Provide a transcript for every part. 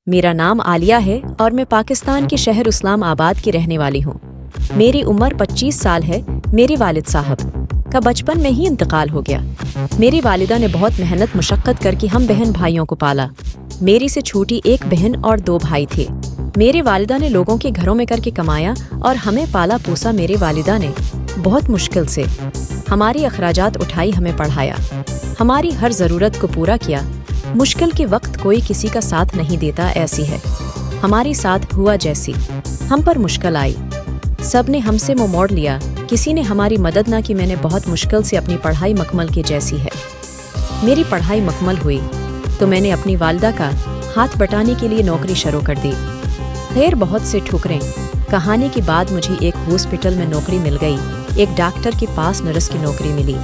मेरा नाम आलिया है और मैं पाकिस्तान के शहर इस्लामाबाद की रहने वाली हूँ। मेरी उम्र 25 साल है। मेरे वालिद साहब का बचपन में ही इंतकाल हो गया। मेरी वालिदा ने बहुत मेहनत मुशक्क़त करके हम बहन भाइयों को पाला। मेरी से छोटी एक बहन और 2 भाई थे। मेरे वालिदा ने लोगों के घरों में करके कमाया और हमें पाला पोसा। मेरे वालिदा ने बहुत मुश्किल से हमारी अखराजात उठाई, हमें पढ़ाया, हमारी हर ज़रूरत को पूरा किया। मुश्किल के वक्त कोई किसी का साथ नहीं देता, ऐसी है हमारी साथ हुआ। जैसी हम पर मुश्किल आई, सब ने हमसे मुँह मोड़ लिया। किसी ने हमारी मदद ना की। मैंने बहुत मुश्किल से अपनी पढ़ाई मुकम्मल की। जैसी है मेरी पढ़ाई मुकम्मल हुई तो मैंने अपनी वालिदा का हाथ बटाने के लिए नौकरी शुरू कर दी। खैर, बहुत से ठुकरें कहानी के बाद मुझे एक हॉस्पिटल में नौकरी मिल गई। एक डॉक्टर के पास नर्स की नौकरी मिली।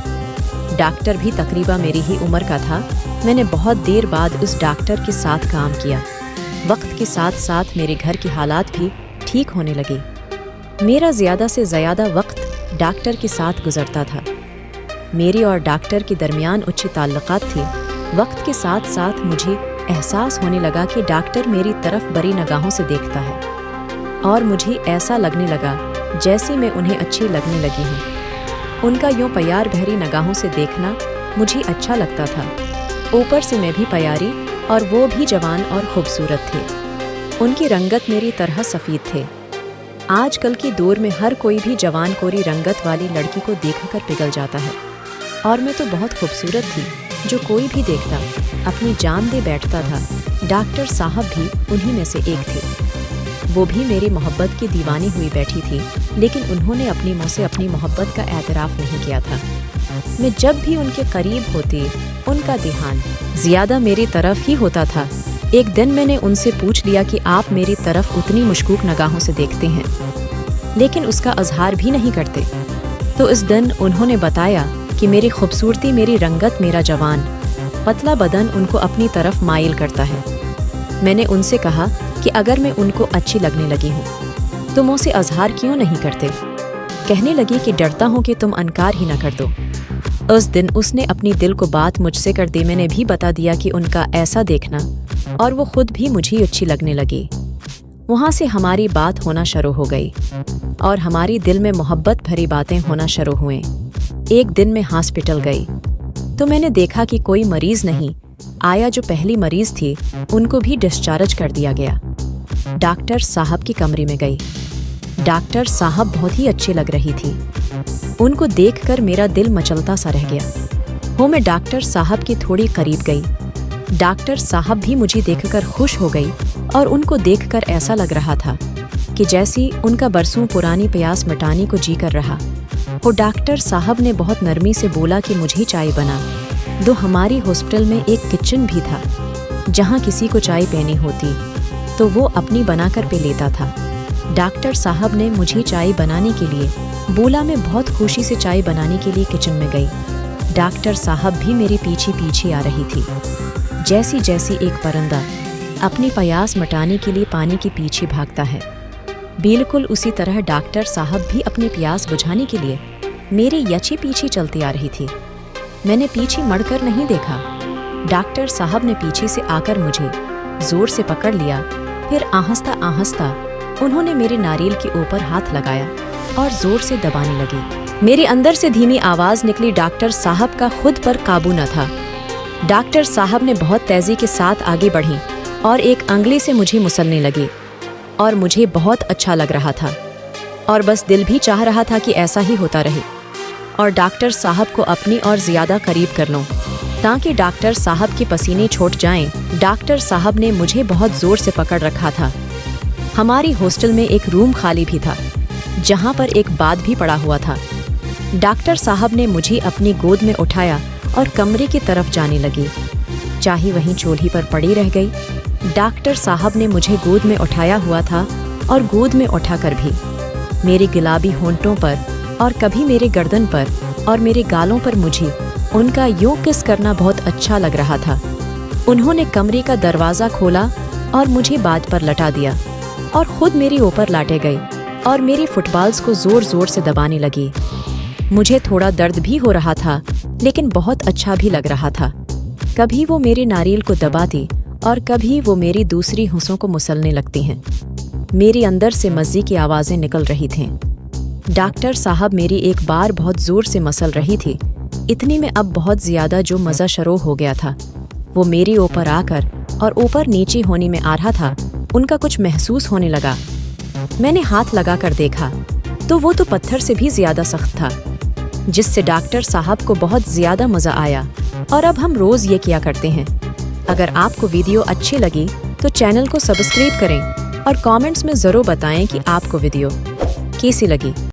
डॉक्टर भी तकरीबा मेरी ही उम्र का था। मैंने बहुत देर बाद उस डॉक्टर के साथ काम किया। वक्त के साथ साथ मेरे घर की हालात भी ठीक होने लगी। मेरा ज़्यादा से ज़्यादा वक्त डॉक्टर के साथ गुजरता था। मेरी और डॉक्टर के दरमियान अच्छी ताल्लुकात थी। वक्त के साथ साथ मुझे एहसास होने लगा कि डॉक्टर मेरी तरफ बड़ी निगाहों से देखता है और मुझे ऐसा लगने लगा जैसे मैं उन्हें अच्छी लगने लगी हूँ। उनका यूँ प्यार भरी निगाहों से देखना मुझे अच्छा लगता था। ऊपर से मैं भी प्यारी और वो भी जवान और खूबसूरत थे। उनकी रंगत मेरी तरह सफ़ेद थे। आजकल के दौर में हर कोई भी जवान कोरी रंगत वाली लड़की को देखकर पिघल जाता है और मैं तो बहुत खूबसूरत थी। जो कोई भी देखता अपनी जान दे बैठता था। डॉक्टर साहब भी उन्हीं में से एक थे। वो भी मेरी मोहब्बत की दीवानी हुई बैठी थी, लेकिन उन्होंने अपनी मुँह से अपनी मोहब्बत का एतराफ़ नहीं किया था। मैं जब भी उनके करीब होती उनका ध्यान ज़्यादा मेरी तरफ ही होता था। एक दिन मैंने उनसे पूछ लिया कि आप मेरी तरफ उतनी मुश्कूक निगाहों से देखते हैं लेकिन उसका इजहार भी नहीं करते। तो इस दिन उन्होंने बताया कि मेरी खूबसूरती, मेरी रंगत, मेरा जवान पतला बदन उनको अपनी तरफ माइल करता है। मैंने उनसे कहा कि अगर मैं उनको अच्छी लगने लगी हूँ तो मुझसे इजहार क्यों नहीं करते। कहने लगी कि डरता हूँ कि तुम इनकार ही ना कर दो। उस दिन उसने अपनी दिल को बात मुझसे कर दी। मैंने भी बता दिया कि उनका ऐसा देखना और वो खुद भी मुझे अच्छी लगने लगी। वहाँ से हमारी बात होना शुरू हो गई और हमारी दिल में मोहब्बत भरी बातें होना शुरू हुए। एक दिन मैं हॉस्पिटल गई तो मैंने देखा कि कोई मरीज़ नहीं आया। जो पहली मरीज़ थी उनको भी डिस्चार्ज कर दिया गया। डॉक्टर साहब की कमरे में गई। डॉक्टर साहब बहुत ही अच्छी लग रही थी। उनको देखकर मेरा दिल मचलता सा रह गया। मैं डॉक्टर साहब की थोड़ी करीब गई। डॉक्टर साहब भी मुझे देखकर खुश हो गई और उनको देखकर ऐसा लग रहा था कि जैसी उनका बरसों पुरानी प्यास मिटाने को जी कर रहा हो। डॉक्टर साहब ने बहुत नरमी से बोला कि मुझे चाय बना दो। हमारी हॉस्पिटल में एक किचन भी था जहाँ किसी को चाय पीनी होती तो वो अपनी बनाकर पी लेता था। डॉक्टर साहब ने मुझे चाय बनाने के लिए बोला। मैं बहुत खुशी से चाय बनाने के लिए किचन में गई। डॉक्टर साहब भी मेरे पीछे पीछे आ रही थी। जैसी जैसी एक परिंदा अपनी प्यास मिटाने के लिए पानी के पीछे भागता है, बिल्कुल उसी तरह डॉक्टर साहब भी अपनी प्यास बुझाने के लिए मेरे यची पीछे चलती आ रही थी। मैंने पीछे मुड़कर नहीं देखा। डॉक्टर साहब ने पीछे से आकर मुझे जोर से पकड़ लिया। फिर आहिस्ता आहिस्ता उन्होंने मेरे नारियल के ऊपर हाथ लगाया और जोर से दबाने लगी। मेरे अंदर से धीमी आवाज़ निकली। डॉक्टर साहब का खुद पर काबू न था। डॉक्टर साहब ने बहुत तेज़ी के साथ आगे बढ़ी और एक अंगली से मुझे मुसलने लगी और मुझे बहुत अच्छा लग रहा था और बस दिल भी चाह रहा था कि ऐसा ही होता रहे और डॉक्टर साहब को अपनी और ज़्यादा करीब कर लूं ताकि डॉक्टर साहब के पसीने छूट जाएं। डॉक्टर साहब ने मुझे बहुत ज़ोर से पकड़ रखा था। हमारी हॉस्टल में एक रूम खाली भी था जहाँ पर एक बात भी पड़ा हुआ था। डॉक्टर साहब ने मुझे अपनी गोद में उठाया और कमरे की तरफ जाने लगी। चाहे वहीं चूल्ही पर पड़ी रह गई। डॉक्टर साहब ने मुझे गोद में उठाया हुआ था और गोद में उठाकर भी मेरे गुलाबी होंठों पर और कभी मेरे गर्दन पर और मेरे गालों पर मुझे उनका यूं किस करना बहुत अच्छा लग रहा था। उन्होंने कमरे का दरवाज़ा खोला और मुझे बात पर लटा दिया और ख़ुद मेरे ऊपर लाटे गई और मेरी फुटबॉल्स को ज़ोर ज़ोर से दबाने लगी। मुझे थोड़ा दर्द भी हो रहा था लेकिन बहुत अच्छा भी लग रहा था। कभी वो मेरे नारियल को दबाती और कभी वो मेरी दूसरी हुस्सों को मुसलने लगती हैं। मेरी अंदर से मज़े की आवाज़ें निकल रही थीं। डॉक्टर साहब मेरी एक बार बहुत ज़ोर से मसल रही थी। इतनी में अब बहुत ज़्यादा जो मज़ा शुरू हो गया था। वो मेरी ऊपर आकर और ऊपर नीचे होने में आ रहा था। उनका कुछ महसूस होने लगा। मैंने हाथ लगा कर देखा तो वो तो पत्थर से भी ज़्यादा सख्त था, जिससे डॉक्टर साहब को बहुत ज़्यादा मज़ा आया। और अब हम रोज़ ये किया करते हैं। अगर आपको वीडियो अच्छी लगी तो चैनल को सब्सक्राइब करें और कमेंट्स में ज़रूर बताएं कि आपको वीडियो कैसी लगी।